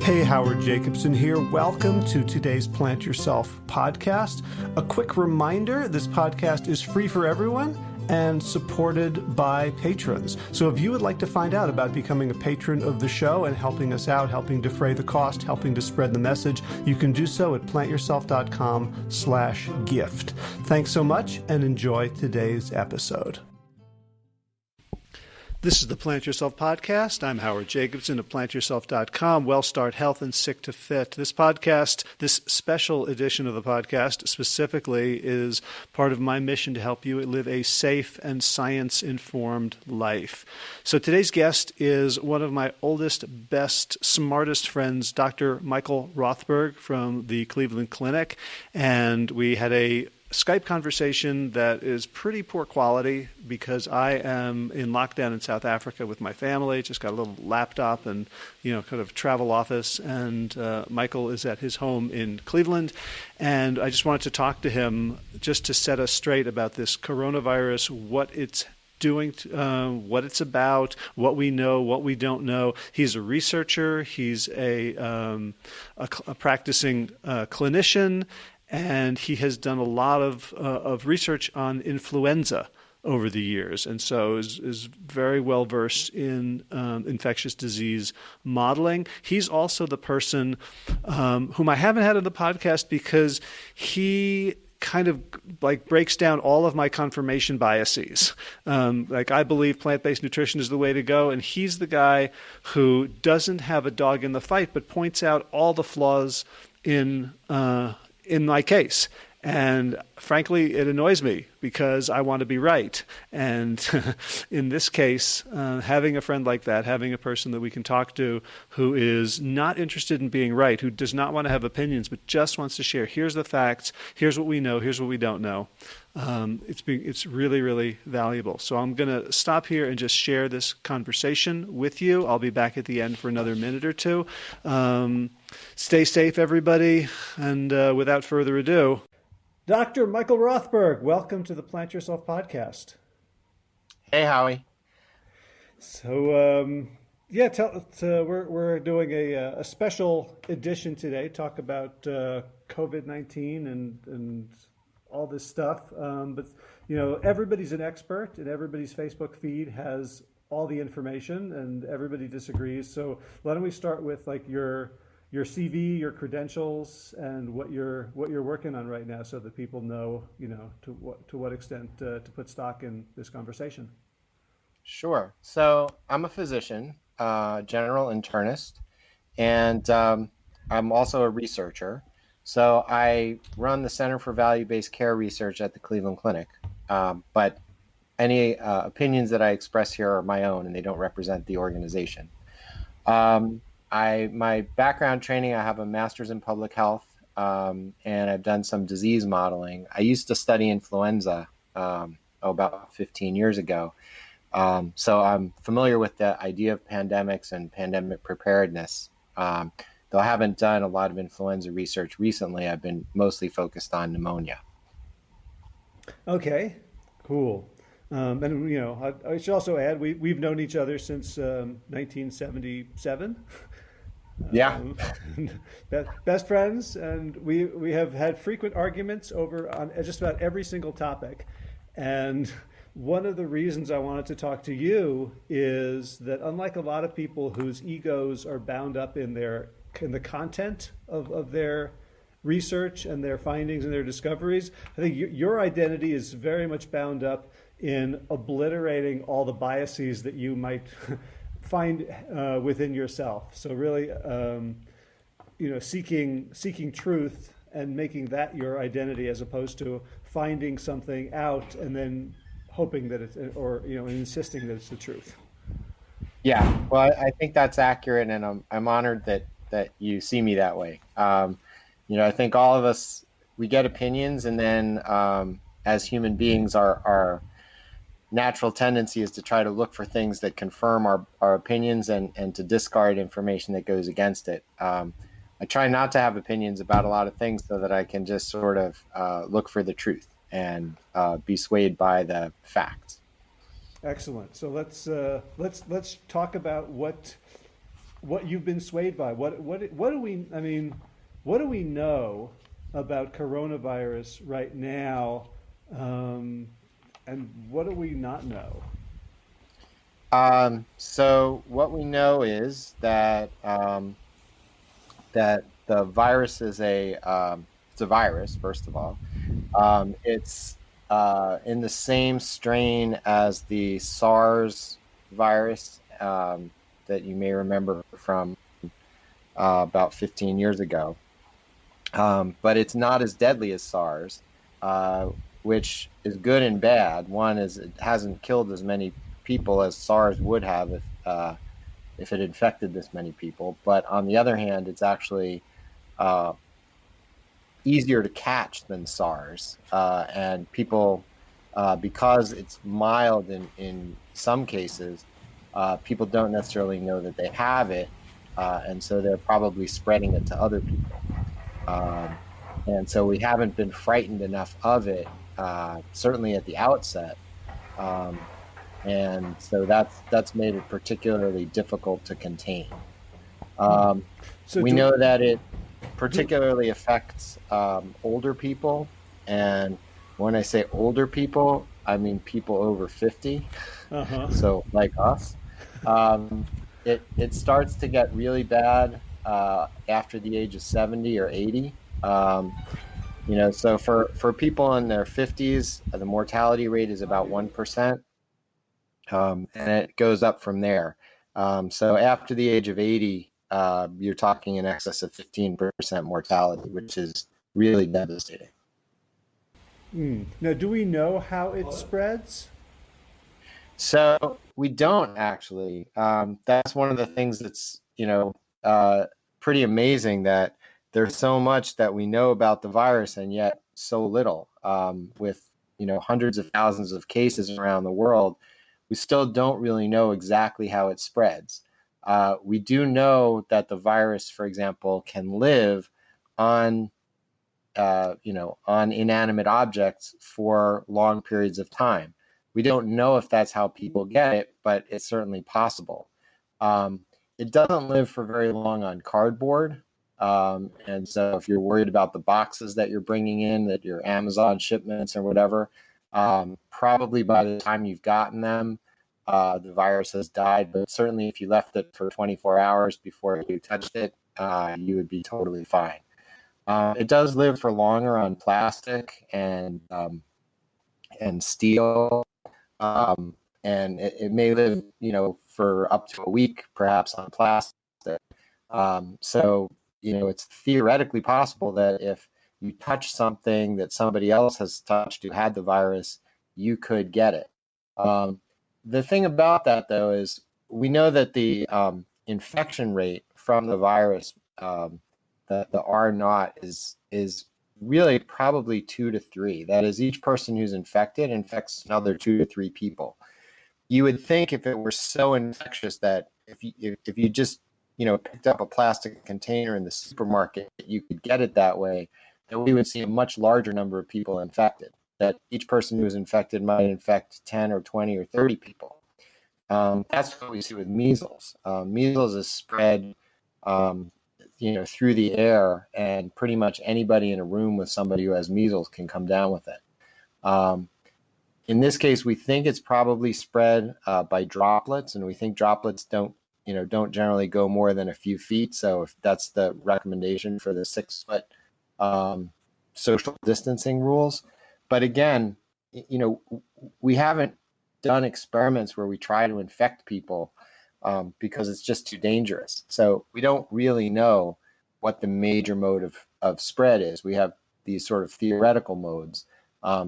Hey, Howard Jacobson here. Welcome to today's Plant Yourself podcast. A quick reminder, this podcast is free for everyone and supported by patrons. So if you would like to find out about becoming a patron of the show and helping us out, helping defray the cost, helping to spread the message, you can do so at plantyourself.com/gift. Thanks so much and enjoy today's episode. This is the Plant Yourself podcast. I'm Howard Jacobson of plantyourself.com. Well, start health and sick to fit. This podcast, this special edition of the podcast specifically is part of my mission to help you live a safe and science-informed life. So today's guest is one of my oldest, best, smartest friends, Dr. Michael Rothberg from the Cleveland Clinic. And we had a Skype conversation that is pretty poor quality because I am in lockdown in South Africa with my family. Just got a little laptop and, kind of travel office. And Michael is at his home in Cleveland. And I just wanted to talk to him just to set us straight about this coronavirus, what it's doing, what it's about, what we know, what we don't know. He's a researcher. He's a practicing clinician. And he has done a lot of research on influenza over the years, and so is very well versed in infectious disease modeling. He's also the person whom I haven't had on the podcast because he kind of breaks down all of my confirmation biases. I believe plant-based nutrition is the way to go, and he's the guy who doesn't have a dog in the fight, but points out all the flaws in my case. And frankly, it annoys me because I want to be right. And in this case, having a friend like that, having a person that we can talk to who is not interested in being right, who does not want to have opinions, but just wants to share, here's the facts, here's what we know, here's what we don't know. It's really, really valuable. So I'm going to stop here and just share this conversation with you. I'll be back at the end for another minute or two. Stay safe, everybody. And without further ado, Dr. Michael Rothberg, welcome to the Plant Yourself podcast. Hey, Howie. So, we're doing a special edition today, talk about Covid-19 and all this stuff. But everybody's an expert, and everybody's Facebook feed has all the information, and everybody disagrees. So why don't we start with your CV, your credentials, and what you're working on right now, so that people know, to what extent to put stock in this conversation. Sure. So I'm a physician, general internist, and I'm also a researcher. So I run the Center for Value-Based Care Research at the Cleveland Clinic. But any opinions that I express here are my own, and they don't represent the organization. My background training, I have a master's in public health, and I've done some disease modeling. I used to study influenza about 15 years ago. So I'm familiar with the idea of pandemics and pandemic preparedness. Though I haven't done a lot of influenza research recently, I've been mostly focused on pneumonia. Okay, cool. And I should also add, we've known each other since 1977. Yeah. Best friends, and we have had frequent arguments on just about every single topic. And one of the reasons I wanted to talk to you is that, unlike a lot of people whose egos are bound up in the content of their research and their findings and their discoveries, I think your identity is very much bound up in obliterating all the biases that you might find within yourself. So really, seeking truth and making that your identity, as opposed to finding something out and then hoping that it's, or insisting that it's the truth. Yeah, well, I think that's accurate, and I'm honored that you see me that way. I think all of us, we get opinions, and then as human beings, our natural tendency is to try to look for things that confirm our opinions and to discard information that goes against it. I try not to have opinions about a lot of things so that I can just sort of look for the truth and be swayed by the facts. Excellent. So let's talk about what what you've been swayed by. What do we? I mean, what do we know about coronavirus right now, and what do we not know? So what we know is that the virus is it's a virus, first of all. It's in the same strain as the SARS virus that you may remember from about 15 years ago. But it's not as deadly as SARS, uh, which is good and bad. One is it hasn't killed as many people as SARS would have if it infected this many people. But on the other hand, it's actually uh, easier to catch than SARS, and people, because it's mild in some cases, people don't necessarily know that they have it, and so they're probably spreading it to other people. Um, and so we haven't been frightened enough of it, certainly at the outset. Um, and so that's made it particularly difficult to contain. Hmm. Um, So we do know that it do. particularly affects older people. And when I say older people, I mean people over 50, Uh huh. so like us. Um, it starts to get really bad after the age of 70 or 80. Um, so for people in their 50s, the mortality rate is about 1%, and it goes up from there. So after the age of 80, you're talking in excess of 15% mortality, which is really devastating. Mm. Now, do we know how it spreads? So we don't actually. That's one of the things that's, pretty amazing that there's so much that we know about the virus and yet so little. With, hundreds of thousands of cases around the world, we still don't really know exactly how it spreads. We do know that the virus, for example, can live on on inanimate objects for long periods of time. We don't know if that's how people get it, but it's certainly possible. Um, it doesn't live for very long on cardboard. And so if you're worried about the boxes that you're bringing in, that your Amazon shipments or whatever, probably by the time you've gotten them, the virus has died. But certainly if you left it for 24 hours before you touched it, you would be totally fine. It does live for longer on plastic and steel, and it may live, for up to a week, perhaps on plastic. So, it's theoretically possible that if you touch something that somebody else has touched who had the virus, you could get it. Um, the thing about that, though, is we know that the infection rate from the virus, the R naught, is really probably 2 to 3. That is, each person who's infected infects another 2 to 3 people. You would think if it were so infectious that if you just picked up a plastic container in the supermarket, you could get it that way, that we would see a much larger number of people infected. That each person who is infected might infect 10 or 20 or 30 people. That's what we see with measles. Measles is spread, um, through the air, and pretty much anybody in a room with somebody who has measles can come down with it. Um, in this case, we think it's probably spread by droplets, and we think droplets don't generally go more than a few feet. So if that's the recommendation for the 6 foot um, social distancing rules. But again, we haven't done experiments where we try to infect people because it's just too dangerous. So we don't really know what the major mode of spread is. We have these sort of theoretical modes.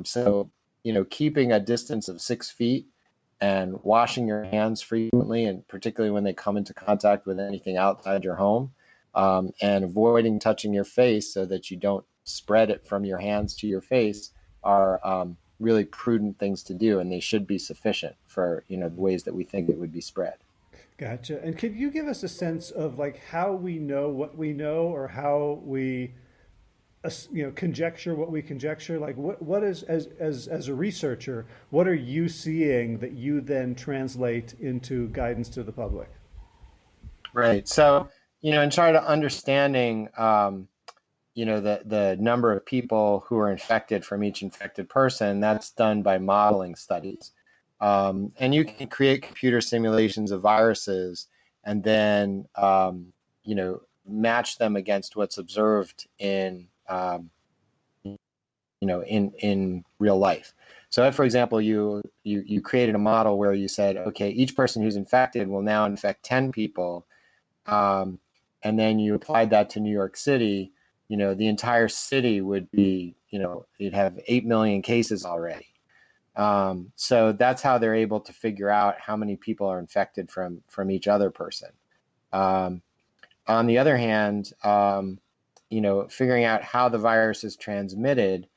So, keeping a distance of 6 feet and washing your hands frequently, and particularly when they come into contact with anything outside your home, and avoiding touching your face so that you don't spread it from your hands to your face are really prudent things to do, and they should be sufficient for the ways that we think it would be spread. Gotcha. And could you give us a sense of like how we know what we know, or how we conjecture what we conjecture? Like what is, as a researcher, what are you seeing that you then translate into guidance to the public? Right. So, in trying to understanding, the number of people who are infected from each infected person, that's done by modeling studies. And you can create computer simulations of viruses and then, match them against what's observed in real life. So if, for example, you created a model where you said, okay, each person who's infected will now infect 10 people, and then you applied that to New York City, the entire city would be, you'd have 8 million cases already. So that's how they're able to figure out how many people are infected from each other person. On the other hand, figuring out how the virus is transmitted,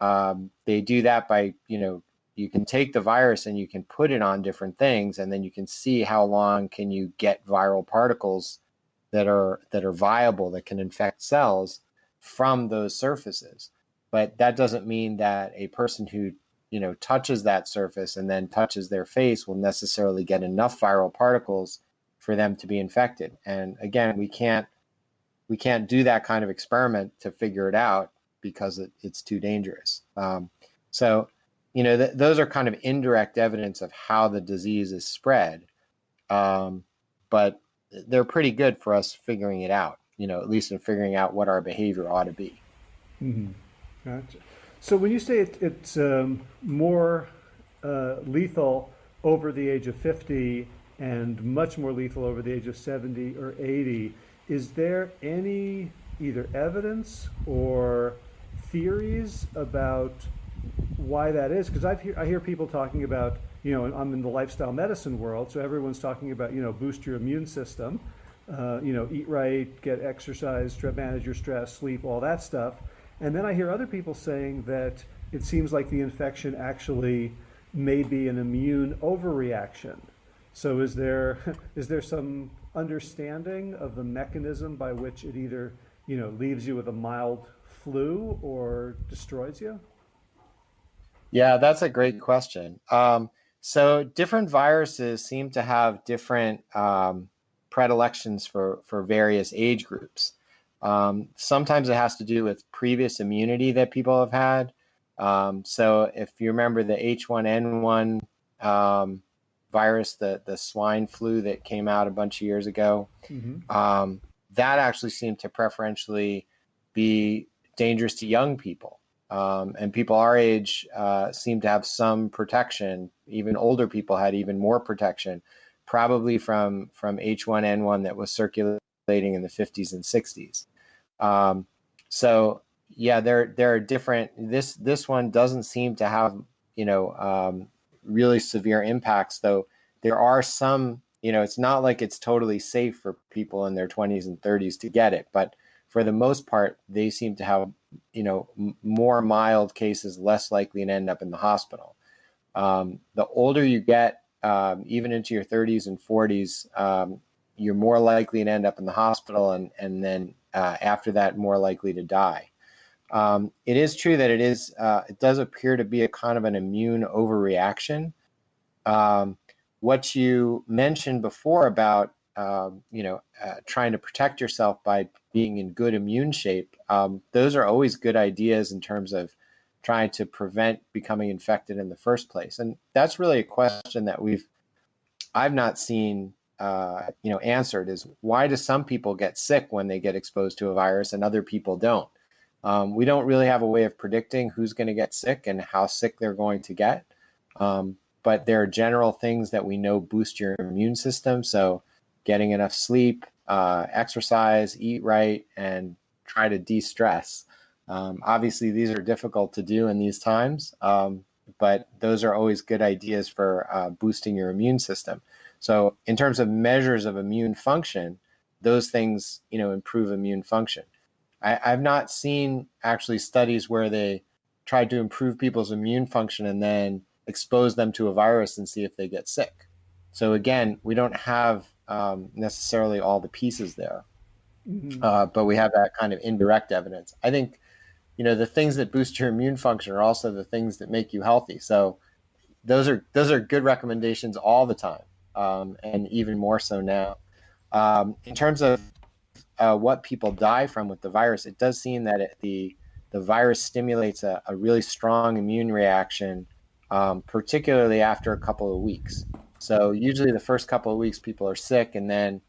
they do that by, you can take the virus and you can put it on different things, and then you can see how long can you get viral particles that are viable, that can infect cells from those surfaces. But that doesn't mean that a person who touches that surface and then touches their face will necessarily get enough viral particles for them to be infected. And again, we can't do that kind of experiment to figure it out because it's too dangerous. So those are kind of indirect evidence of how the disease is spread, but they're pretty good for us figuring it out, at least in figuring out what our behavior ought to be. Mm-hmm. Gotcha. So when you say it's more lethal over the age of 50 and much more lethal over the age of 70 or 80, is there any either evidence or theories about why that is? Because I hear people talking about, I'm in the lifestyle medicine world, so everyone's talking about, boost your immune system, eat right, get exercise, manage your stress, sleep, all that stuff. And then I hear other people saying that it seems like the infection actually may be an immune overreaction. So is there some understanding of the mechanism by which it either, leaves you with a mild flu or destroys you? Yeah, that's a great question. So different viruses seem to have different predilections for various age groups. Sometimes it has to do with previous immunity that people have had. So if you remember the H1N1 virus, the swine flu that came out a bunch of years ago, Mm-hmm. that actually seemed to preferentially be dangerous to young people. And people our age seem to have some protection. Even older people had even more protection, probably from H1N1 that was circulating in the 50s and 60s. So yeah, there are different. This one doesn't seem to have really severe impacts, though. There are some. It's not like it's totally safe for people in their 20s and 30s to get it, but for the most part, they seem to have more mild cases, less likely to end up in the hospital. The older you get, even into your 30s and 40s, you're more likely to end up in the hospital, and then after that, more likely to die. It is true that it does appear to be a kind of an immune overreaction. What you mentioned before about trying to protect yourself by being in good immune shape, those are always good ideas in terms of trying to prevent becoming infected in the first place. And that's really a question that I've not seen answered, is why do some people get sick when they get exposed to a virus and other people don't? We don't really have a way of predicting who's going to get sick and how sick they're going to get. But there are general things that we know boost your immune system. So getting enough sleep, exercise, eat right, and try to de-stress. Obviously, these are difficult to do in these times, but those are always good ideas for boosting your immune system. So in terms of measures of immune function, those things, improve immune function. I've not seen actually studies where they tried to improve people's immune function and then expose them to a virus and see if they get sick. So again, we don't have necessarily all the pieces there, but we have that kind of indirect evidence. I think, the things that boost your immune function are also the things that make you healthy. So those are good recommendations all the time, and even more so now. In terms of what people die from with the virus, it does seem that the virus stimulates a really strong immune reaction, particularly after a couple of weeks. So usually the first couple of weeks people are sick, and then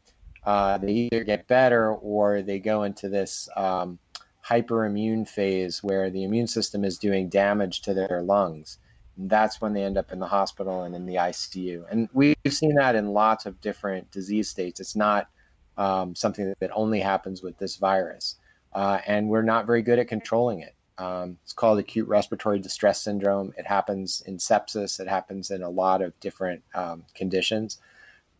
they either get better or they go into this hyperimmune phase where the immune system is doing damage to their lungs. And that's when they end up in the hospital and in the ICU. And we've seen that in lots of different disease states. It's not something that only happens with this virus. And we're not very good at controlling it. It's called acute respiratory distress syndrome. It happens in sepsis. It happens in a lot of different conditions.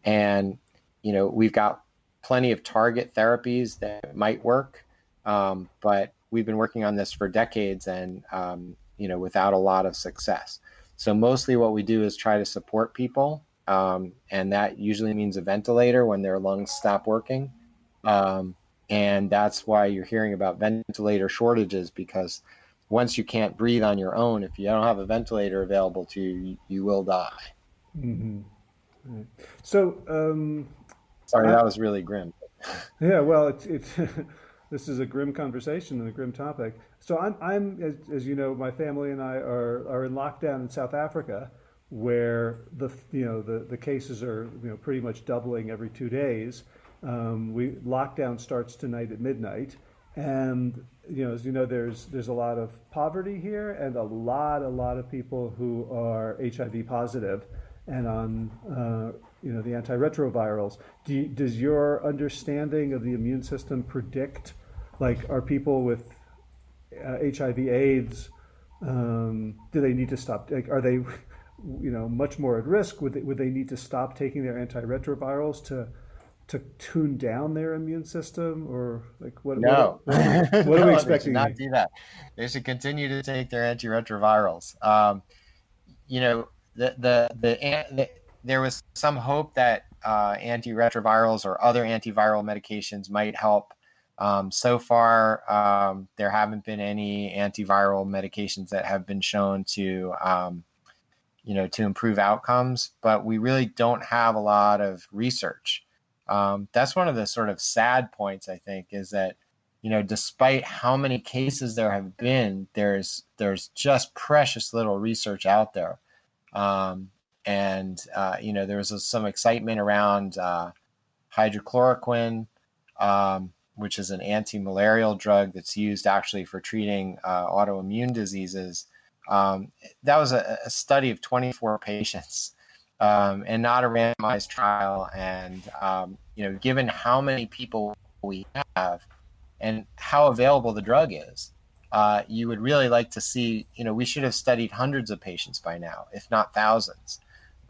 And, we've got plenty of target therapies that might work. But we've been working on this for decades and, without a lot of success. So mostly what we do is try to support people. And that usually means a ventilator when their lungs stop working. And that's why you're hearing about ventilator shortages, because once you can't breathe on your own, if you don't have a ventilator available to you, you will die. Mm-hmm. Right. So, sorry, that was really grim. Yeah, well, it's this is a grim conversation and a grim topic. So I'm as you know, my family and I are in lockdown in South Africa, where the cases are pretty much doubling every 2 days. Lockdown starts tonight at midnight, and as you know, there's a lot of poverty here, and a lot of people who are HIV positive and on the antiretrovirals. Does your understanding of the immune system predict, like, are people with HIV/AIDS, do they need to stop? Like, are they much more at risk? Would they need to stop taking their antiretrovirals to tune down their immune system, or like what? No, what are we expecting? They should not do that. They should continue to take their antiretrovirals. There was some hope that antiretrovirals or other antiviral medications might help. So far, there haven't been any antiviral medications that have been shown to improve outcomes, but we really don't have a lot of research. That's one of the sort of sad points, I think, is that, despite how many cases there have been, there's just precious little research out there. There was some excitement around hydrochloroquine, which is an anti-malarial drug that's used actually for treating autoimmune diseases. That was a study of 24 patients. And not a randomized trial. And, given how many people we have and how available the drug is, you would really like to see, we should have studied hundreds of patients by now, if not thousands.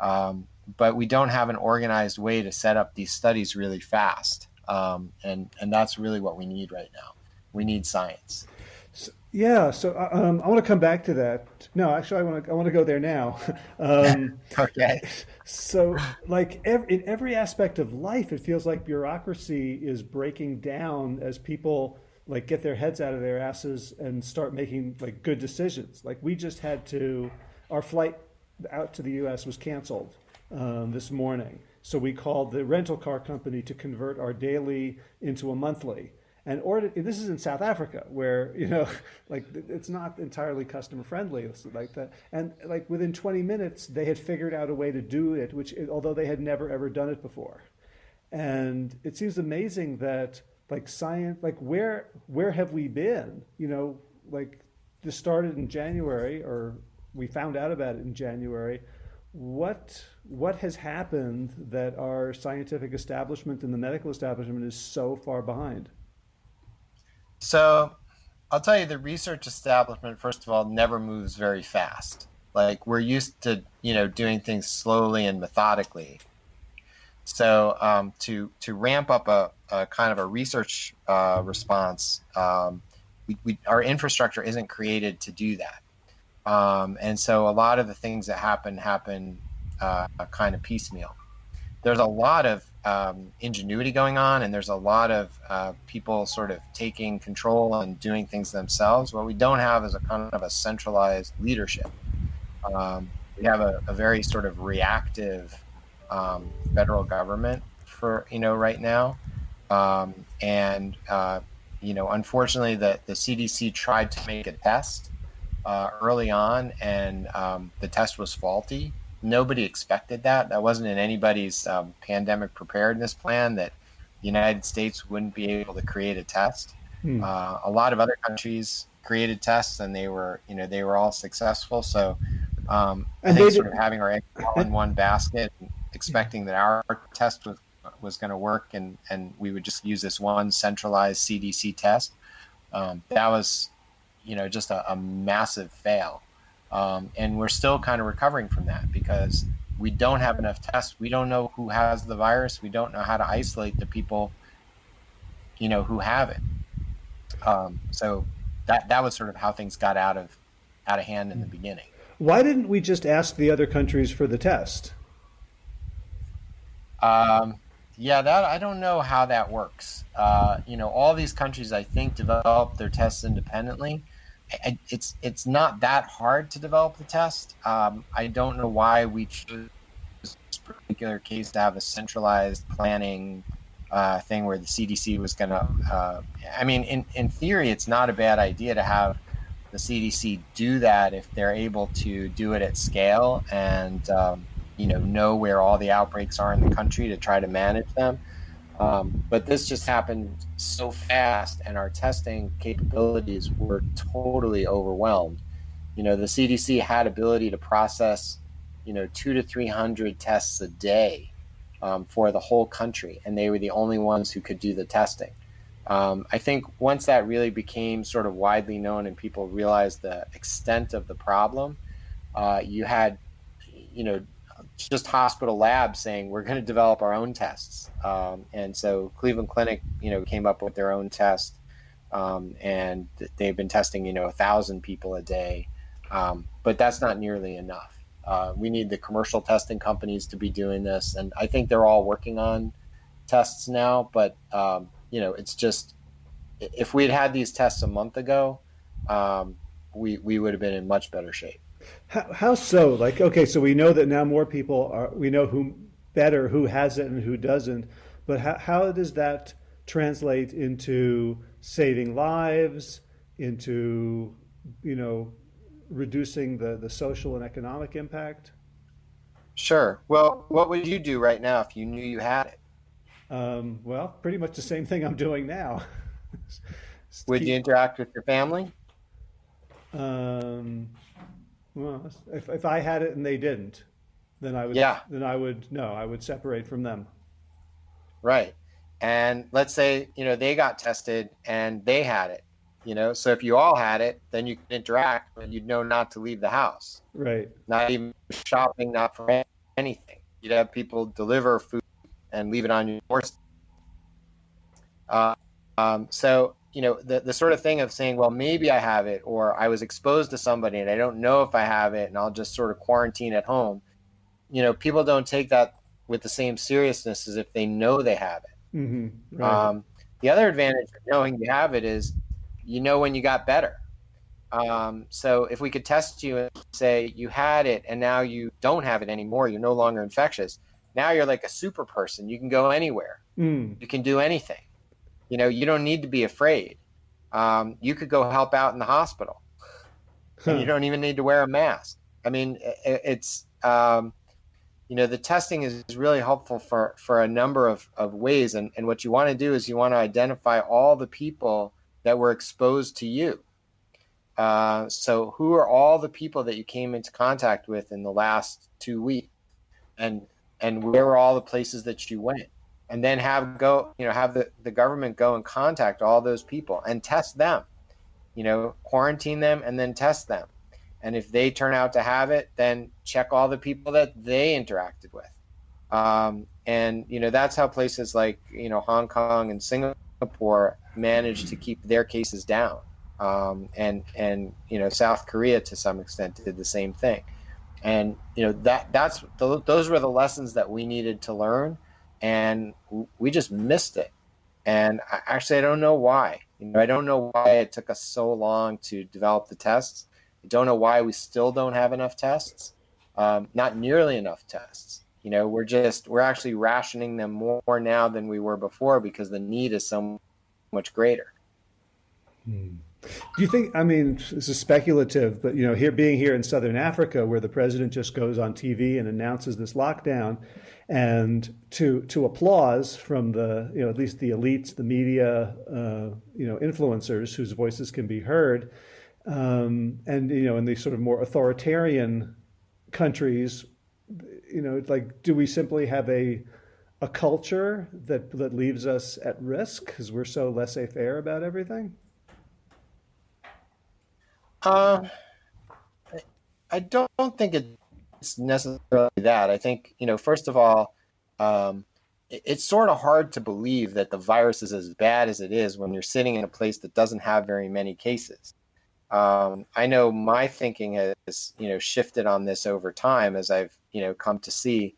But we don't have an organized way to set up these studies really fast. And that's really what we need right now. We need science. So I want to come back to that. No, actually, I want to go there now. Okay. So, like, in every aspect of life, it feels like bureaucracy is breaking down as people like get their heads out of their asses and start making like good decisions. Like, we just our flight out to the U.S. was canceled this morning, so we called the rental car company to convert our daily into a monthly. And this is in South Africa, where like, it's not entirely customer friendly like that. And like within 20 minutes, they had figured out a way to do it, although they had never ever done it before. And it seems amazing that like science, like where have we been? Like, this started in January, or we found out about it in January. What has happened that our scientific establishment and the medical establishment is so far behind? So I'll tell you, the research establishment, first of all, never moves very fast. Like, we're used to, doing things slowly and methodically. So to ramp up a kind of a research response, our infrastructure isn't created to do that. And so a lot of the things that happen kind of piecemeal. There's a lot of ingenuity going on, and there's a lot of people sort of taking control and doing things themselves. What we don't have is a kind of a centralized leadership. We have a very sort of reactive federal government for, right now. And unfortunately, the CDC tried to make a test early on, and the test was faulty. Nobody expected that. That wasn't in anybody's pandemic preparedness plan, that the United States wouldn't be able to create a test. A lot of other countries created tests, and they were all successful. So I think sort of having our eggs all in one basket, expecting that our test was going to work, and we would just use this one centralized CDC test, that was just a massive fail. And we're still kind of recovering from that, because we don't have enough tests. We don't know who has the virus. We don't know how to isolate the people who have it. So that was sort of how things got out of hand in the beginning. Why didn't we just ask the other countries for the test? Yeah, that I don't know how that works. All these countries, I think, develop their tests independently. It's not that hard to develop the test. I don't know why we chose this particular case to have a centralized planning thing where the CDC was going to. In theory, it's not a bad idea to have the CDC do that if they're able to do it at scale and know where all the outbreaks are in the country to try to manage them. But this just happened so fast, and our testing capabilities were totally overwhelmed. The CDC had ability to process, 200 to 300 tests a day for the whole country, and they were the only ones who could do the testing. I think once that really became sort of widely known and people realized the extent of the problem, you had, just hospital labs saying, we're going to develop our own tests. And so Cleveland Clinic, came up with their own test, and they've been testing, 1,000 people a day. But that's not nearly enough. We need the commercial testing companies to be doing this. And I think they're all working on tests now. But, it's just, if we had these tests a month ago, we would have been in much better shape. How so? Like, okay, so we know that now more people we know who has it and who doesn't, but how does that translate into saving lives, into, reducing the social and economic impact? Sure. Well, what would you do right now if you knew you had it? Well, pretty much the same thing I'm doing now. Would you interact with your family? Well, if I had it and they didn't, then I would. Yeah. Then I would separate from them. Right. And let's say they got tested and they had it. So if you all had it, then you could interact, but you'd know not to leave the house. Right. Not even shopping, not for anything. You'd have people deliver food and leave it on your doorstep. So the sort of thing of saying, well, maybe I have it, or I was exposed to somebody and I don't know if I have it, and I'll just sort of quarantine at home. People don't take that with the same seriousness as if they know they have it. Mm-hmm. Right. The other advantage of knowing you have it is, when you got better. So if we could test you and say you had it and now you don't have it anymore, you're no longer infectious. Now you're like a super person. You can go anywhere. You can do anything. You don't need to be afraid. You could go help out in the hospital. And you don't even need to wear a mask. I mean, it's, the testing is really helpful for a number of ways. And what you want to do is you want to identify all the people that were exposed to you. So who are all the people that you came into contact with in the last 2 weeks? And where were all the places that you went? And then have the government go and contact all those people and test them, quarantine them and then test them. And if they turn out to have it, then check all the people that they interacted with. And that's how places like, Hong Kong and Singapore managed to keep their cases down. And South Korea to some extent did the same thing. And, those were the lessons that we needed to learn. And we just missed it. And I don't know why. I don't know why it took us so long to develop the tests. I don't know why we still don't have enough tests, not nearly enough tests. we're actually rationing them more now than we were before because the need is so much greater. Do you think, I mean, this is speculative, but, being here in Southern Africa, where the president just goes on TV and announces this lockdown, and to applause from the, at least the elites, the media, influencers whose voices can be heard, and, in these sort of more authoritarian countries, do we simply have a culture that leaves us at risk because we're so laissez-faire about everything? I don't think it's necessarily that. I think, first of all, it's sort of hard to believe that the virus is as bad as it is when you're sitting in a place that doesn't have very many cases. I know my thinking has, shifted on this over time as I've, come to see,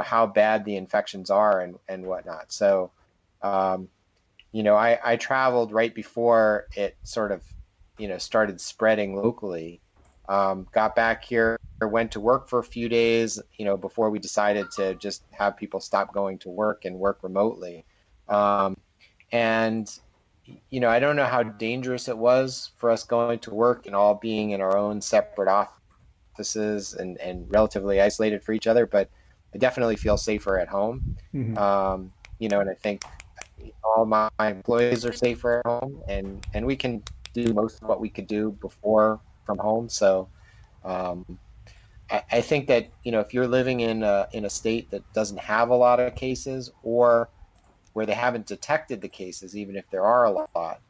how bad the infections are and whatnot. So, I traveled right before it sort of, started spreading locally. Got back here, went to work for a few days, before we decided to just have people stop going to work and work remotely. And, I don't know how dangerous it was for us going to work and all being in our own separate offices and relatively isolated for each other, but I definitely feel safer at home. And I think all my employees are safer at home, and we can do most of what we could do before from home. So I think that, if you're living in a state that doesn't have a lot of cases, or where they haven't detected the cases, even if there are a lot,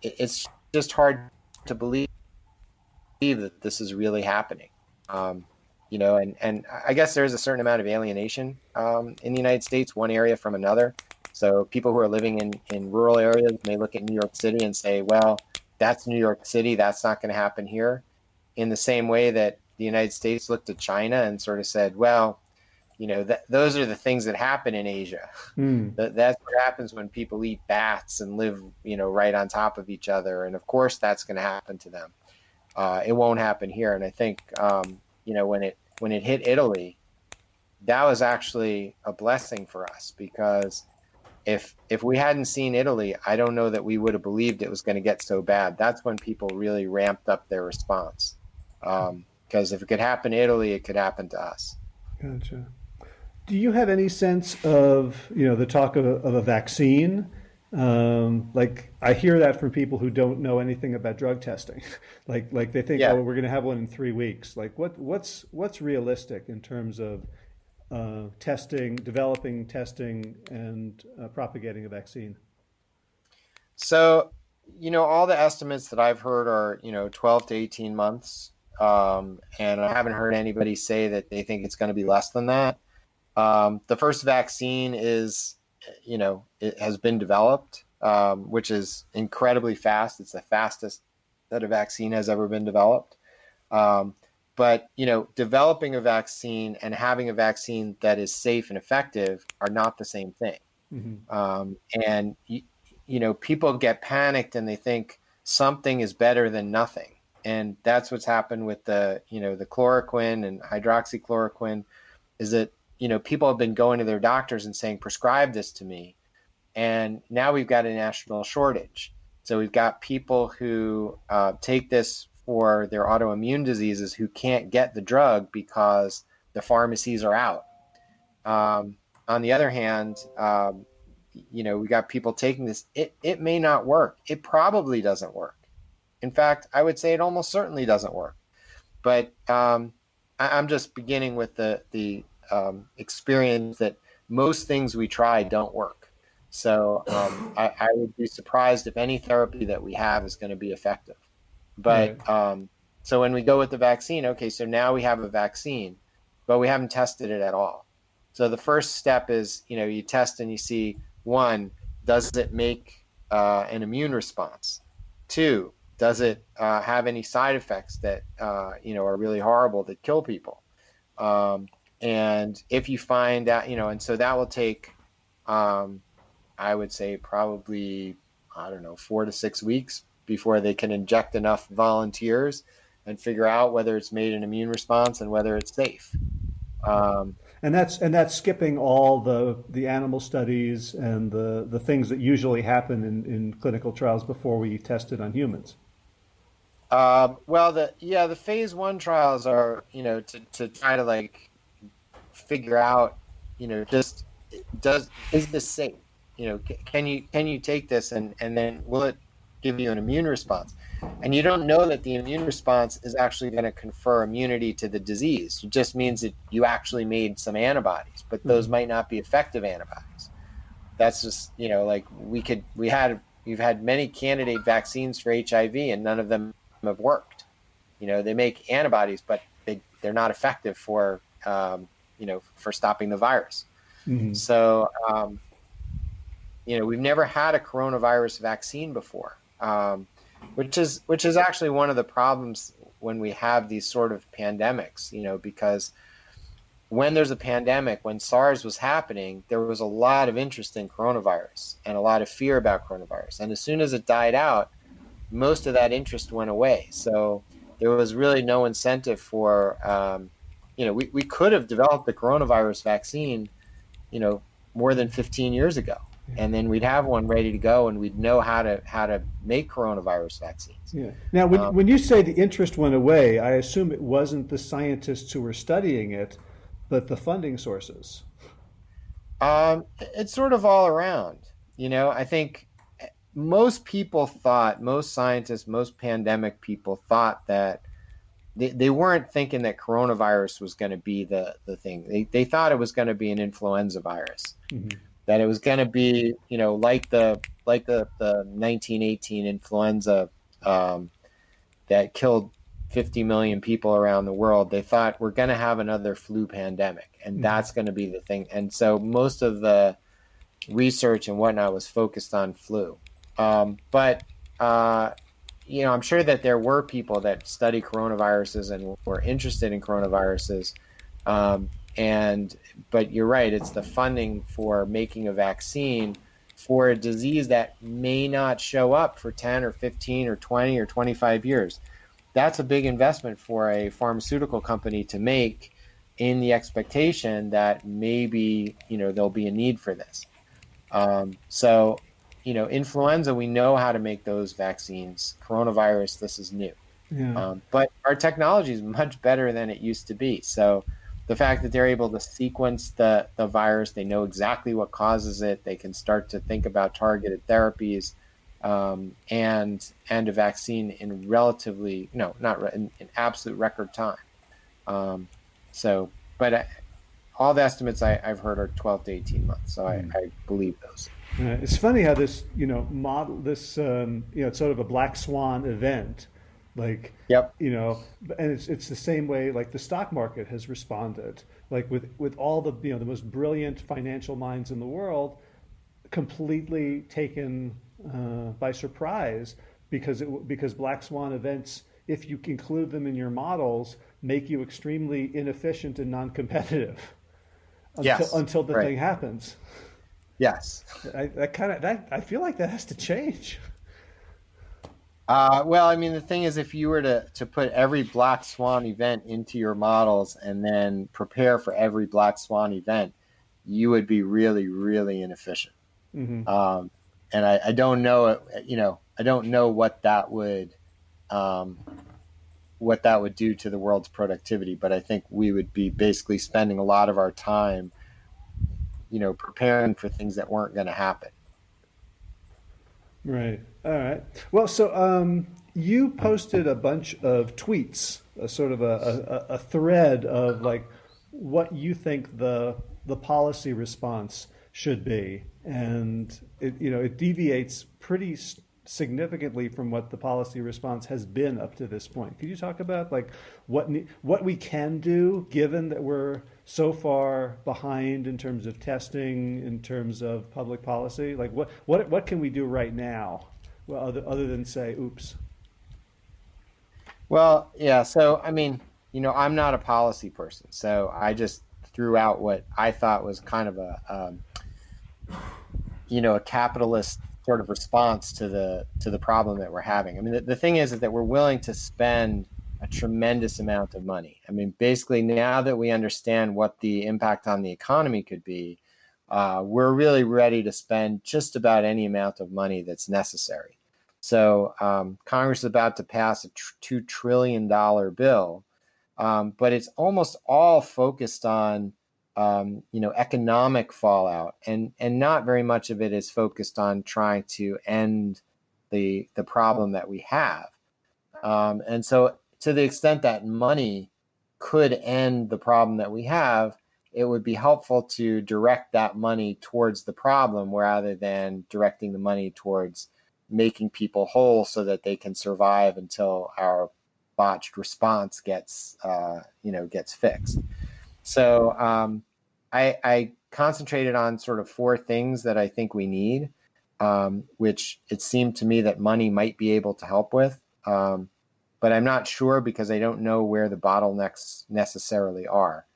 it's just hard to believe that this is really happening. And I guess there's a certain amount of alienation in the United States, one area from another. So people who are living in rural areas may look at New York City and say, well, that's New York City, that's not going to happen here. In the same way that the United States looked at China and sort of said, well, those are the things that happen in Asia. That's what happens when people eat bats and live, right on top of each other. And of course, that's going to happen to them. It won't happen here. And I think, when it hit Italy, that was actually a blessing for us, because if we hadn't seen Italy, I don't know that we would have believed it was going to get so bad. That's when people really ramped up their response. Because if it could happen to Italy, it could happen to us. Gotcha. Do you have any sense of, the talk of a vaccine? Like I hear that from people who don't know anything about drug testing. like they think, Yeah. oh, we're going to have one in 3 weeks. Like what's realistic in terms of developing testing, and propagating a vaccine? So, all the estimates that I've heard are, 12 to 18 months. And I haven't heard anybody say that they think it's going to be less than that. The first vaccine is, it has been developed, which is incredibly fast. It's the fastest that a vaccine has ever been developed. But, developing a vaccine and having a vaccine that is safe and effective are not the same thing. And, people get panicked and they think something is better than nothing. And that's what's happened with the chloroquine and hydroxychloroquine, is that, people have been going to their doctors and saying, prescribe this to me. And now we've got a national shortage. So we've got people who take this for their autoimmune diseases who can't get the drug because the pharmacies are out. On the other hand, we got people taking this. It may not work. It probably doesn't work. In fact, I would say it almost certainly doesn't work. But I'm just beginning with the experience that most things we try don't work. So I would be surprised if any therapy that we have is going to be effective. But so when we go with the vaccine, okay, so now we have a vaccine, but we haven't tested it at all. So the first step is, you test and you see, one, does it make an immune response? Two, does it have any side effects that, are really horrible that kill people? And if you find out, and so that will take, I would say probably, 4 to 6 weeks before they can inject enough volunteers and figure out whether it's made an immune response and whether it's safe. And that's skipping all the animal studies and the things that usually happen in clinical trials before we test it on humans. Well, the phase one trials are, to try to like figure out, just is this safe? Can you take this and then will it give you an immune response? And you don't know that the immune response is actually going to confer immunity to the disease. It just means that you actually made some antibodies, but those might not be effective antibodies. That's just, like we've had many candidate vaccines for HIV and none of them have worked. They make antibodies, but they're not effective for stopping the virus. Mm-hmm. So, we've never had a coronavirus vaccine before, which is actually one of the problems when we have these sort of pandemics, because when there's a pandemic, when SARS was happening, there was a lot of interest in coronavirus and a lot of fear about coronavirus. And as soon as it died out, most of that interest went away. So there was really no incentive for, we could have developed the coronavirus vaccine, more than 15 years ago. And then we'd have one ready to go and we'd know how to make coronavirus vaccines. Yeah. Now, when you say the interest went away, I assume it wasn't the scientists who were studying it, but the funding sources. It's sort of all around. I think most scientists, most pandemic people thought that they weren't thinking that coronavirus was going to be the thing. They thought it was going to be an influenza virus, that it was going to be, like the 1918 influenza that killed 50 million people around the world. They thought we're going to have another flu pandemic, and that's going to be the thing. And so most of the research and whatnot was focused on flu. But I'm sure that there were people that study coronaviruses and were interested in coronaviruses. But you're right, it's the funding for making a vaccine for a disease that may not show up for 10 or 15 or 20 or 25 years. That's a big investment for a pharmaceutical company to make, in the expectation that maybe, there'll be a need for this. So influenza, we know how to make those vaccines. Coronavirus, this is new. Yeah. But our technology is much better than it used to be. So the fact that they're able to sequence the virus, they know exactly what causes it, they can start to think about targeted therapies, and a vaccine in in absolute record time. But all the estimates I've heard are 12 to 18 months. So I believe those. It's funny how this, it's sort of a black swan event, like, yep. And it's the same way, like the stock market has responded, like with all the, the most brilliant financial minds in the world, completely taken by surprise because black swan events, if you include them in your models, make you extremely inefficient and non-competitive until the thing happens. Yes. I feel like that has to change. Well, I mean, the thing is, if you were to put every black swan event into your models and then prepare for every black swan event, you would be really, really inefficient. Mm-hmm. And I don't know, I don't know what that would do to the world's productivity, but I think we would be basically spending a lot of our time, preparing for things that weren't going to happen. Right. All right. Well, so you posted a bunch of tweets, a sort of a thread of like what you think the policy response should be, and it deviates pretty significantly from what the policy response has been up to this point. Could you talk about like what we can do, given that we're so far behind in terms of testing, in terms of public policy? Like what can we do right now, well, other than say, oops? Well, yeah. So I mean, I'm not a policy person, so I just threw out what I thought was kind of a capitalist sort of response to the problem that we're having. I mean, the thing is that we're willing to spend a tremendous amount of money. I mean, basically, now that we understand what the impact on the economy could be, we're really ready to spend just about any amount of money that's necessary. So Congress is about to pass a $2 trillion bill, but it's almost all focused on economic fallout, and not very much of it is focused on trying to end the problem that we have. And so to the extent that money could end the problem that we have, it would be helpful to direct that money towards the problem rather than directing the money towards making people whole so that they can survive until our botched response gets fixed. So I concentrated on sort of 4 things that I think we need, which it seemed to me that money might be able to help with. But I'm not sure because I don't know where the bottlenecks necessarily are.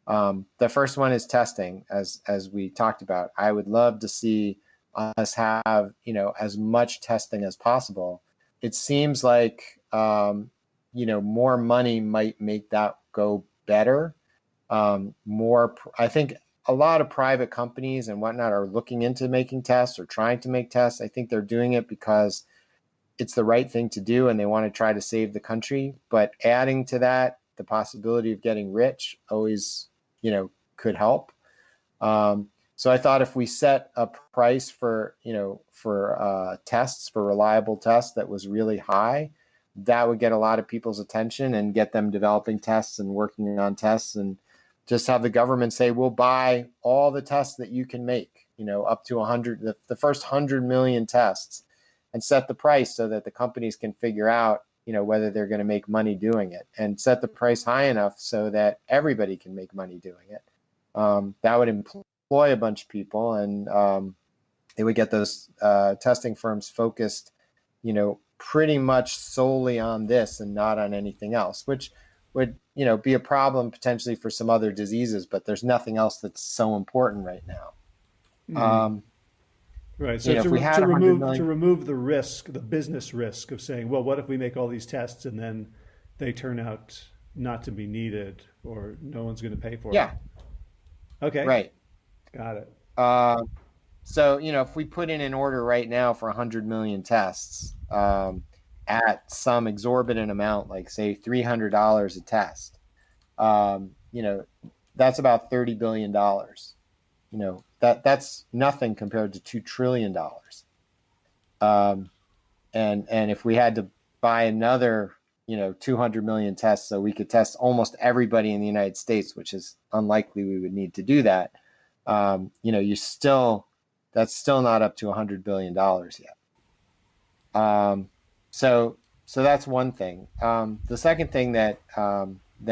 The first one is testing, as we talked about. I would love to see us have, as much testing as possible. It seems like, more money might make that go better. I think a lot of private companies and whatnot are looking into making tests or trying to make tests. I think they're doing it because it's the right thing to do and they want to try to save the country. But adding to that, the possibility of getting rich always, could help. So I thought if we set a price for tests, for reliable tests that was really high, that would get a lot of people's attention and get them developing tests and working on tests, and just have the government say, we'll buy all the tests that you can make, up to 100, the first 100 million tests, and set the price so that the companies can figure out, whether they're going to make money doing it, and set the price high enough so that everybody can make money doing it. That would employ a bunch of people, and it would get those testing firms focused, pretty much solely on this and not on anything else, which would, be a problem potentially for some other diseases, but there's nothing else that's so important right now. Right. So to remove the risk, the business risk of saying, well, what if we make all these tests and then they turn out not to be needed or no one's going to pay for it? Yeah. Okay. Right. Got it. So, if we put in an order right now for 100 million tests at some exorbitant amount, like say $300 a test, that's about $30 billion. That's nothing compared to $2 trillion. And if we had to buy another, 200 million tests so we could test almost everybody in the United States, which is unlikely we would need to do that, that's still not up to $100 billion yet. So that's one thing. The second thing that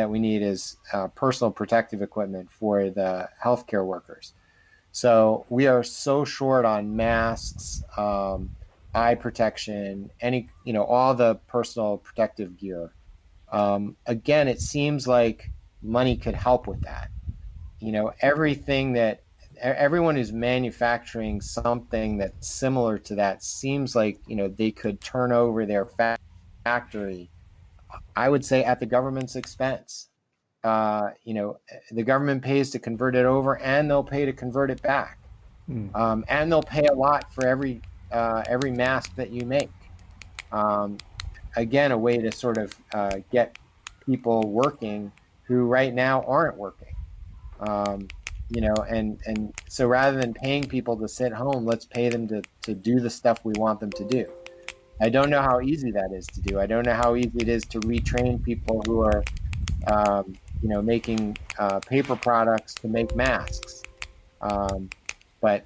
we need is personal protective equipment for the healthcare workers. So we are so short on masks, eye protection, all the personal protective gear. Again, it seems like money could help with that. Everyone who's manufacturing something that's similar to that seems like, they could turn over their factory, I would say, at the government's expense. The government pays to convert it over, and they'll pay to convert it back. And they'll pay a lot for every mask that you make. Again, a way to sort of get people working who right now aren't working. And so rather than paying people to sit home, let's pay them to do the stuff we want them to do. I don't know how easy that is to do. I don't know how easy it is to retrain people who are, making paper products to make masks. But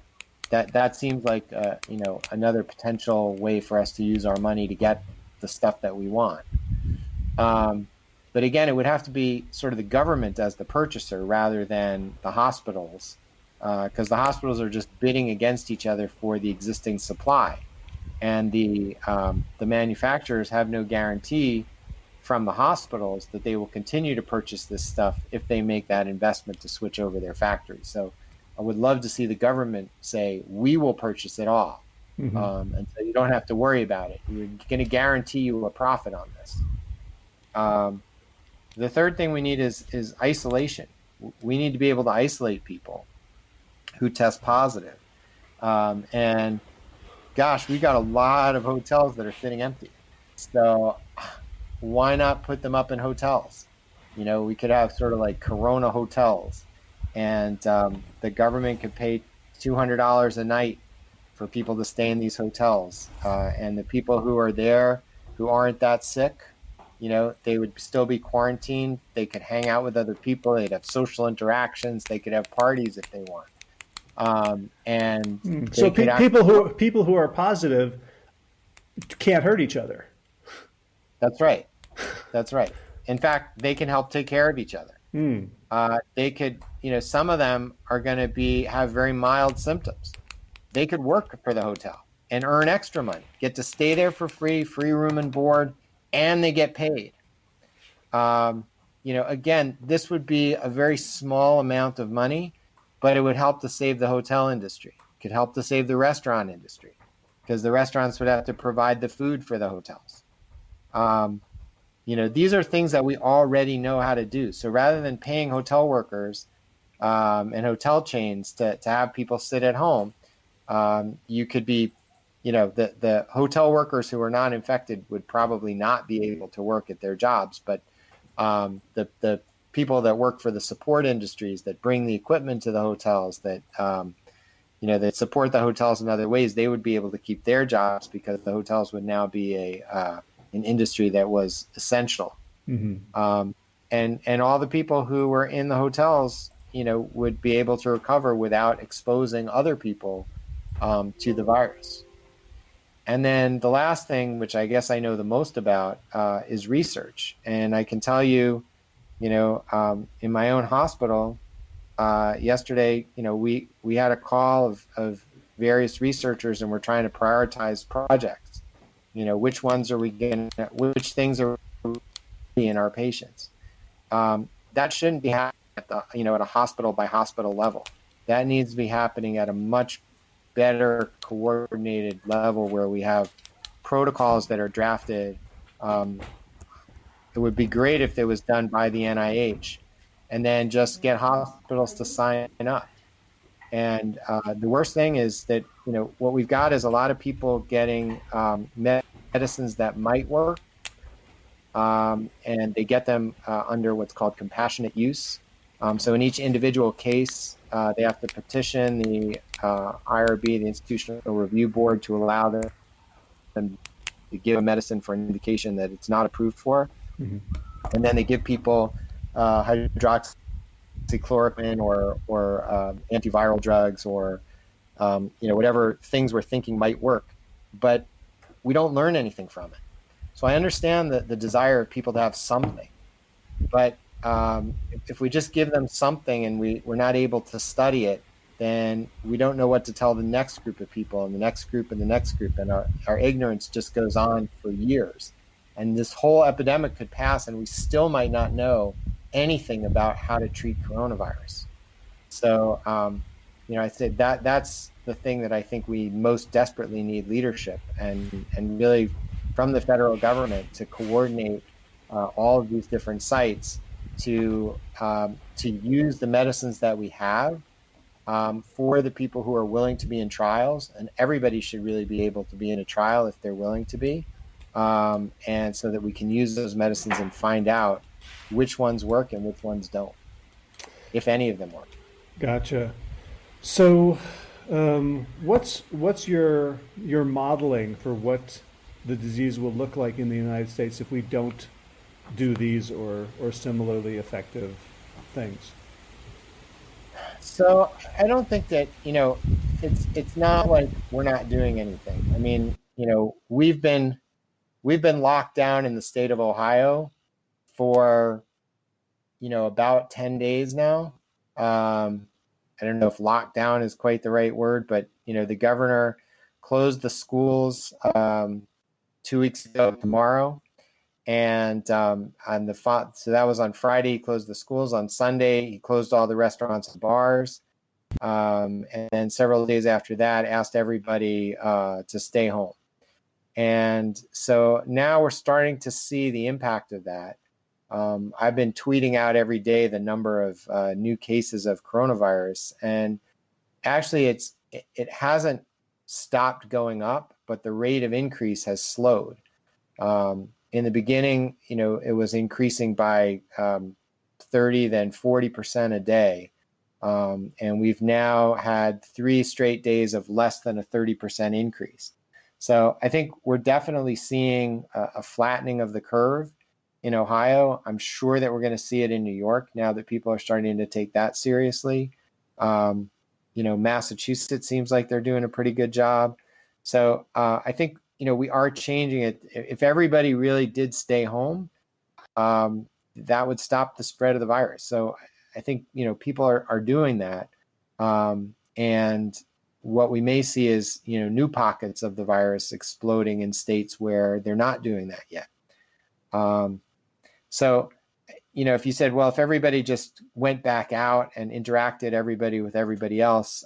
that seems like, another potential way for us to use our money to get the stuff that we want. But again, it would have to be sort of the government as the purchaser rather than the hospitals, because the hospitals are just bidding against each other for the existing supply. And the manufacturers have no guarantee from the hospitals that they will continue to purchase this stuff if they make that investment to switch over their factories. So I would love to see the government say, we will purchase it all. And so you don't have to worry about it. We're going to guarantee you a profit on this. The third thing we need is isolation. We need to be able to isolate people who test positive. And gosh, we got a lot of hotels that are sitting empty. So why not put them up in hotels? We could have sort of like Corona hotels, and the government could pay $200 a night for people to stay in these hotels. And the people who are there who aren't that sick, they would still be quarantined. They could hang out with other people. They'd have social interactions. They could have parties if they want. And so people who are positive can't hurt each other. That's right. That's right. In fact, they can help take care of each other. They could, some of them are going to have very mild symptoms. They could work for the hotel and earn extra money, get to stay there for free room and board, and they get paid. Again, this would be a very small amount of money, but it would help to save the hotel industry. It could help to save the restaurant industry, because the restaurants would have to provide the food for the hotels. These are things that we already know how to do. So rather than paying hotel workers and hotel chains to have people sit at home, you could be, the hotel workers who are not infected would probably not be able to work at their jobs. But the people that work for the support industries that bring the equipment to the hotels, that that support the hotels in other ways, they would be able to keep their jobs, because the hotels would now be an industry that was essential. Mm-hmm. And all the people who were in the hotels, would be able to recover without exposing other people to the virus. And then the last thing, which I guess I know the most about, is research. And I can tell you, in my own hospital, yesterday, we had a call of various researchers, and we're trying to prioritize projects. Which things are in our patients? That shouldn't be happening at a hospital by hospital level. That needs to be happening at a much better coordinated level, where we have protocols that are drafted. It would be great if it was done by the NIH, and then just get hospitals to sign up. And the worst thing is that, what we've got is a lot of people getting medicines that might work, and they get them under what's called compassionate use. So in each individual case, they have to petition the IRB, the Institutional Review Board, to allow them to give a medicine for an indication that it's not approved for. Mm-hmm. And then they give people hydroxychloroquine or antiviral drugs, or whatever things we're thinking might work, but we don't learn anything from it. So I understand the desire of people to have something, but if we just give them something and we're not able to study it, then we don't know what to tell the next group of people, and the next group, and the next group, and our ignorance just goes on for years. And this whole epidemic could pass, and we still might not know anything about how to treat coronavirus. So, I said that's the thing that I think we most desperately need: leadership, and really from the federal government to coordinate all of these different sites to use the medicines that we have for the people who are willing to be in trials. And everybody should really be able to be in a trial if they're willing to be. And so that we can use those medicines and find out which ones work and which ones don't, if any of them work. Gotcha. So what's your modeling for what the disease will look like in the United States if we don't do these or similarly effective things? So I don't think that, it's not like we're not doing anything. I mean, we've been locked down in the state of Ohio for, about 10 days now. I don't know if lockdown is quite the right word, but, the governor closed the schools 2 weeks ago tomorrow. And so that was on Friday. He closed the schools. On Sunday, he closed all the restaurants and bars. And then several days after that, asked everybody to stay home. And so now we're starting to see the impact of that. I've been tweeting out every day the number of new cases of coronavirus, and actually it hasn't stopped going up, but the rate of increase has slowed. In the beginning, it was increasing by 30, then 40% a day. And we've now had 3 straight days of less than a 30% increase. So I think we're definitely seeing a flattening of the curve in Ohio. I'm sure that we're going to see it in New York now that people are starting to take that seriously. Massachusetts seems like they're doing a pretty good job. So I think, we are changing it. If everybody really did stay home, that would stop the spread of the virus. So I think, people are doing that. And what we may see is, new pockets of the virus exploding in states where they're not doing that yet. So, if you said, well, if everybody just went back out and interacted everybody with everybody else,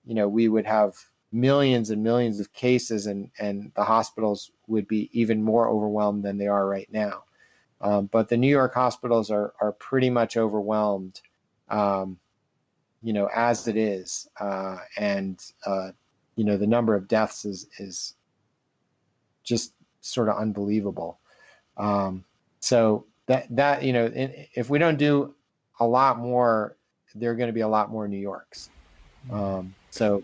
we would have millions and millions of cases, and the hospitals would be even more overwhelmed than they are right now. But the New York hospitals are pretty much overwhelmed, as it is. And the number of deaths is just sort of unbelievable. So that if we don't do a lot more, there are going to be a lot more New Yorks. So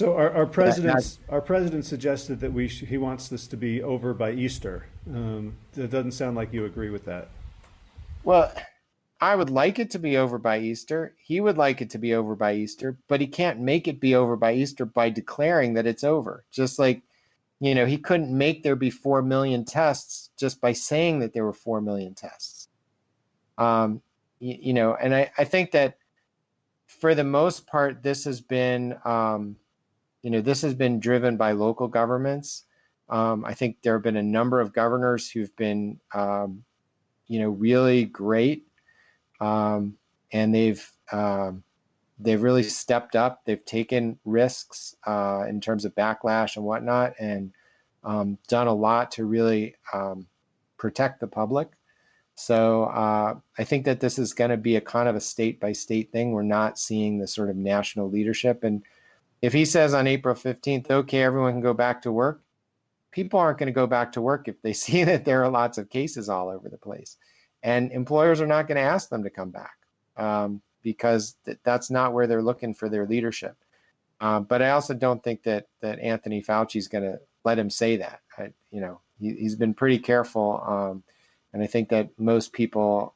our president suggested that he wants this to be over by Easter. It doesn't sound like you agree with that. Well, I would like it to be over by Easter. He would like it to be over by Easter, but he can't make it be over by Easter by declaring that it's over. Just like, he couldn't make there be 4 million tests just by saying that there were 4 million tests. And I think that for the most part, this has been driven by local governments. I think there have been a number of governors who've been, really great. And they've really stepped up. They've taken risks in terms of backlash and whatnot, and done a lot to really protect the public. So I think that this is going to be a kind of a state by state thing. We're not seeing the sort of national leadership. And if he says on April 15th, okay, everyone can go back to work, people aren't going to go back to work if they see that there are lots of cases all over the place. And employers are not going to ask them to come back because that's not where they're looking for their leadership. But I also don't think that Anthony Fauci is going to let him say that. He's been pretty careful. And I think that most people,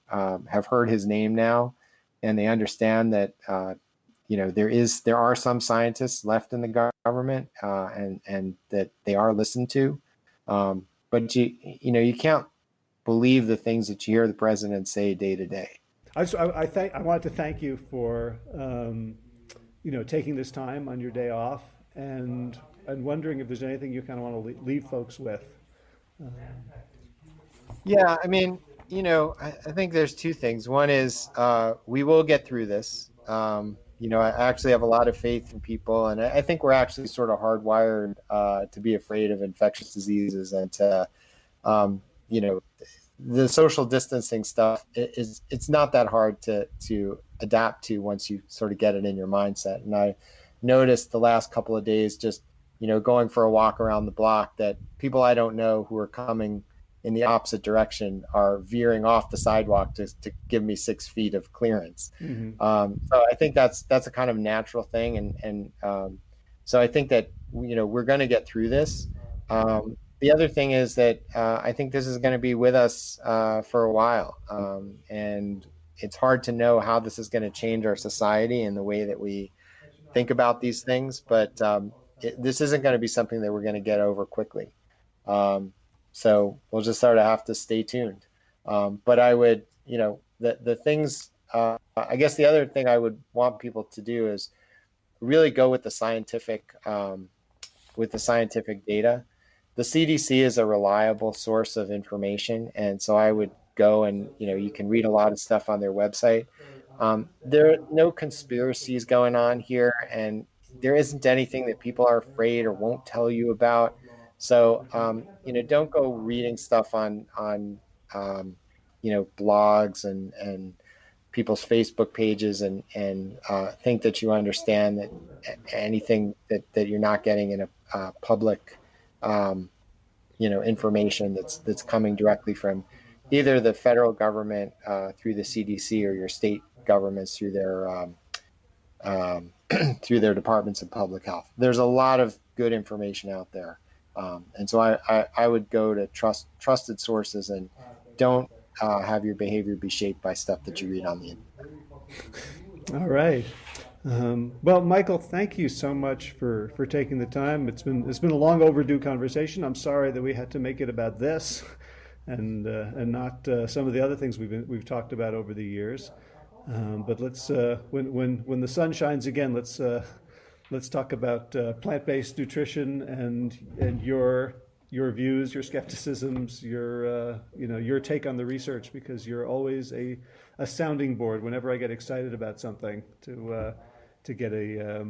have heard his name now, and they understand that, there are some scientists left in the government, and that they are listened to. But you can't believe the things that you hear the president say day to day. I wanted to thank you for taking this time on your day off, and wondering if there's anything you kind of want to leave folks with. Yeah, I mean, I think there's two things. One is we will get through this. I actually have a lot of faith in people, and I think we're actually sort of hardwired to be afraid of infectious diseases, and to, the social distancing stuff it's not that hard to adapt to once you sort of get it in your mindset. And I noticed the last couple of days, just going for a walk around the block, that people I don't know who are coming in the opposite direction are veering off the sidewalk to give me 6 feet of clearance. Mm-hmm. So I think that's a kind of natural thing, and so I think that we're going to get through this. The other thing is that I think this is going to be with us for a while, and it's hard to know how this is going to change our society and the way that we think about these things. But this isn't going to be something that we're going to get over quickly. So we'll just sort of have to stay tuned. But I would, the things, I guess the other thing I would want people to do is really go with the scientific data. The CDC is a reliable source of information. And so I would go and, you can read a lot of stuff on their website. There are no conspiracies going on here, and there isn't anything that people are afraid or won't tell you about. So, don't go reading stuff on blogs and people's Facebook pages and think that you understand that anything that you're not getting in a public information that's coming directly from either the federal government through the CDC or your state governments through their through their departments of public health. There's a lot of good information out there, and so I would go to trusted sources and don't have your behavior be shaped by stuff that you read on the internet. All right. Well, Michael, thank you so much for taking the time. It's been a long overdue conversation. I'm sorry that we had to make it about this, and not some of the other things we've talked about over the years. But let's when the sun shines again, let's talk about plant-based nutrition and your views, your skepticisms, your take on the research, because you're always a sounding board whenever I get excited about something to get a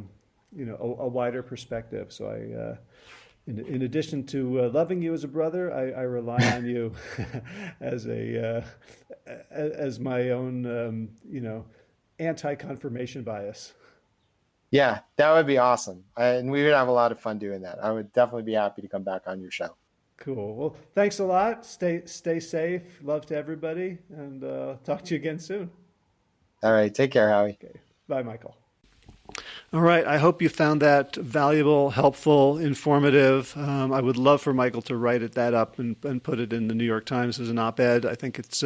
wider perspective. So I, in addition to loving you as a brother, I rely on you as my own anti-confirmation bias. Yeah, that would be awesome. And we would have a lot of fun doing that. I would definitely be happy to come back on your show. Cool. Well, thanks a lot. Stay safe. Love to everybody. And talk to you again soon. All right. Take care, Howie. Okay. Bye, Michael. All right. I hope you found that valuable, helpful, informative. I would love for Michael to write that up and put it in the New York Times as an op-ed. I think it's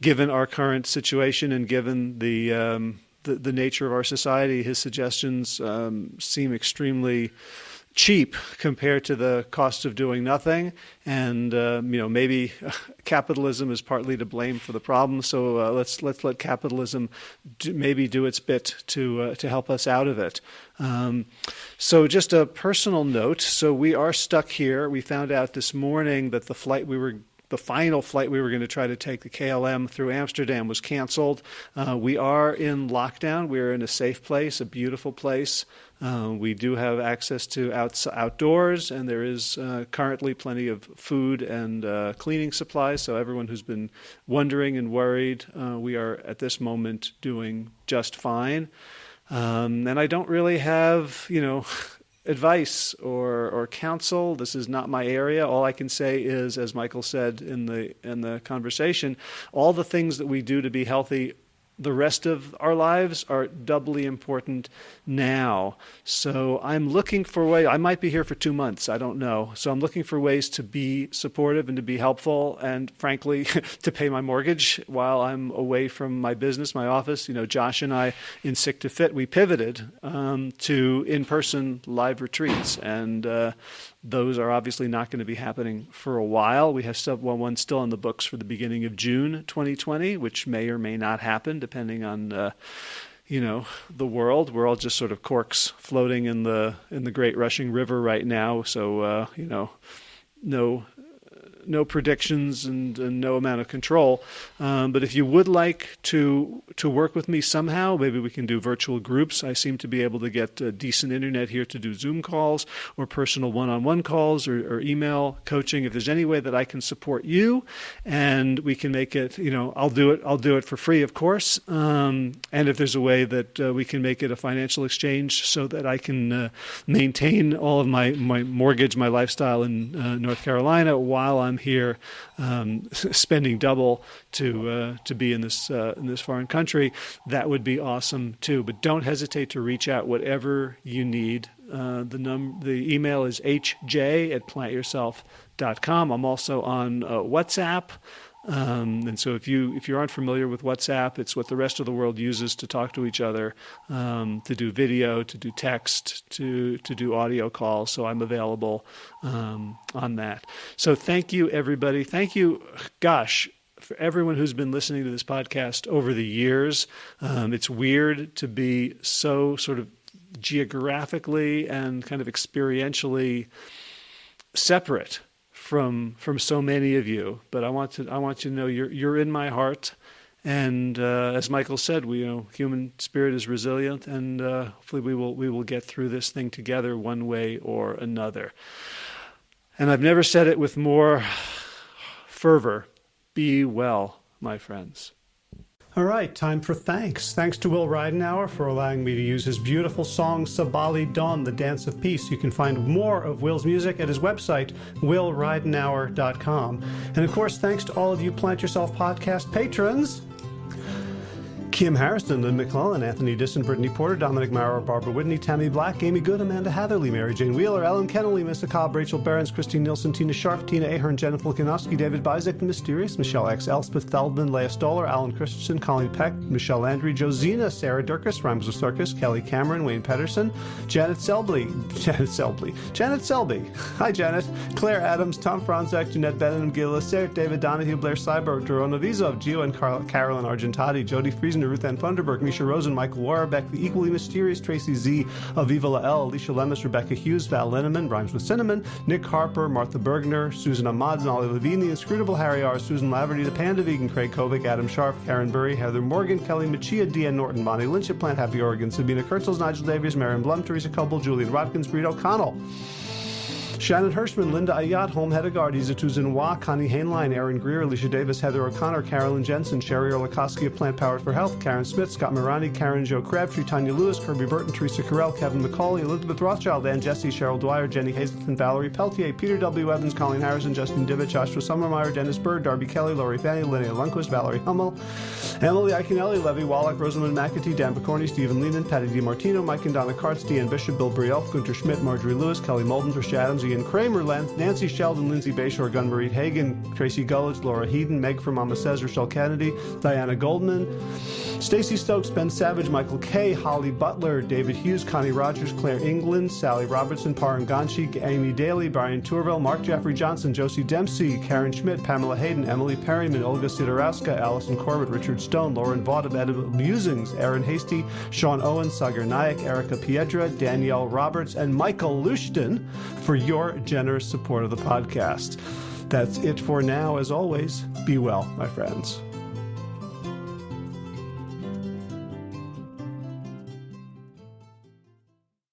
given our current situation and given the nature of our society, his suggestions seem extremely cheap compared to the cost of doing nothing. And maybe capitalism is partly to blame for the problem. So let's let capitalism maybe do its bit to help us out of it. So just a personal note. So we are stuck here. We found out this morning that the final flight we were going to try to take, the KLM through Amsterdam, was canceled. We are in lockdown. We're in a safe place, a beautiful place. We do have access to outdoors, and there is currently plenty of food and cleaning supplies. So everyone who's been wondering and worried, we are at this moment doing just fine. And I don't really have, advice or counsel. This is not my area. All I can say is, as Michael said in the conversation, all the things that we do to be healthy the rest of our lives are doubly important now. So I'm looking for ways. I might be here for 2 months. I don't know. So I'm looking for ways to be supportive and to be helpful and, frankly, to pay my mortgage while I'm away from my business, my office. Josh and I, in Sick to Fit, we pivoted to in-person live retreats. And those are obviously not going to be happening for a while. We have one still on the books for the beginning of June 2020, which may or may not happen, depending on the world. We're all just sort of corks floating in the great rushing river right now. So no predictions and no amount of control. But if you would like to work with me somehow, maybe we can do virtual groups. I seem to be able to get decent internet here to do Zoom calls or personal one-on-one calls or email coaching. If there's any way that I can support you and we can make it, I'll do it for free, of course. And if there's a way that we can make it a financial exchange so that I can maintain all of my mortgage, my lifestyle in North Carolina while I'm here spending double to be in this foreign country, that would be awesome too. But don't hesitate to reach out, whatever you need. The email is hj@plantyourself.com. I'm also on WhatsApp. And so if you aren't familiar with WhatsApp, it's what the rest of the world uses to talk to each other, to do video, to do text, to do audio calls. So I'm available on that. So thank you, everybody. Thank you, for everyone who's been listening to this podcast over the years. It's weird to be so sort of geographically and kind of experientially separate from so many of you, but I want you to know you're in my heart, and as Michael said, human spirit is resilient, and hopefully we will get through this thing together one way or another. And I've never said it with more fervor: be well. my friends. All right, time for thanks. Thanks to Will Ridenauer for allowing me to use his beautiful song Sabali Dawn, the Dance of Peace. You can find more of Will's music at his website, willridenauer.com. And of course, thanks to all of you Plant Yourself podcast patrons. Kim Harrison, Lynn McClellan, Anthony Disson, Brittany Porter, Dominic Maurer, Barbara Whitney, Tammy Black, Amy Good, Amanda Hatherley, Mary Jane Wheeler, Ellen Kennelly, Mr. Cobb, Rachel Behrens, Christine Nilsson, Tina Sharp, Tina Ahern, Jennifer Kanofsky, David Bizek, The Mysterious, Michelle X, Elspeth Feldman, Leah Stoller, Alan Christensen, Colleen Peck, Michelle Landry, Josina, Sarah Durkis, Rhymes with Circus, Kelly Cameron, Wayne Pedersen, Janet Selby. Hi, Janet. Claire Adams, Tom Franzak, Jeanette Benham, Gil Lacert, David Donahue, Blair Cyber, Dorona Vizov, Gio and Carolyn Argentati, Jody Friesen, Ruth Ann Funderburg, Misha Rosen, Michael Warbeck, The Equally Mysterious, Tracy Z, Aviva Lael, Alicia Lemus, Rebecca Hughes, Val Linneman, Rhymes with Cinnamon, Nick Harper, Martha Bergner, Susan Ahmad, Nolly Levine, The Inscrutable Harry R., Susan Laverty, The Panda Vegan, Craig Kovic, Adam Sharp, Karen Burry, Heather Morgan, Kelly Machia, Deanne Norton, Bonnie Lynch at Plant Happy Oregon, Sabina Kurtzels, Nigel Davies, Marion Blum, Teresa Coble, Julian Watkins, Breed O'Connell, Shannon Hirschman, Linda Ayat, Holm Hedegaard, Izatu Zinwa, Connie Hainline, Aaron Greer, Alicia Davis, Heather O'Connor, Carolyn Jensen, Sherry Orlikoski of Plant Powered for Health, Karen Smith, Scott Morani, Karen Jo Crabtree, Tanya Lewis, Kirby Burton, Teresa Carell, Kevin McCauley, Elizabeth Rothschild, Ann Jesse, Cheryl Dwyer, Jenny Hazelton, Valerie Peltier, Peter W. Evans, Colleen Harrison, Justin Divich, Joshua Summermeyer, Dennis Bird, Darby Kelly, Lori Fanny, Linnea Lundquist, Valerie Hummel, Emily Iaconelli, Levy Wallach, Rosamund McAtee, Dan Picorni, Stephen Lehman, Patty DiMartino, Mike and Donna Kartz, Deanne Bishop, Bill Brielf, Gunter Schmidt, Marjorie Lewis, Kelly Molden, Trish Adams, Ian Kramer, Nancy Sheldon, Lindsay Bayshore, Gunmarie Hagen, Tracy Gullitz, Laura Heaton, Meg from Mama Says, Rochelle Kennedy, Diana Goldman, Stacey Stokes, Ben Savage, Michael Kay, Holly Butler, David Hughes, Connie Rogers, Claire England, Sally Robertson, Paran Ganshi, Amy Daly, Brian Tourville, Mark Jeffrey Johnson, Josie Dempsey, Karen Schmidt, Pamela Hayden, Emily Perryman, Olga Sidorowska, Allison Corbett, Richard Stone, Lauren Vaught of Edible Musings, Aaron Hasty, Sean Owen, Sagar Nayak, Erica Piedra, Danielle Roberts, and Michael Lushton for your generous support of the podcast. That's it for now. As always, be well, my friends.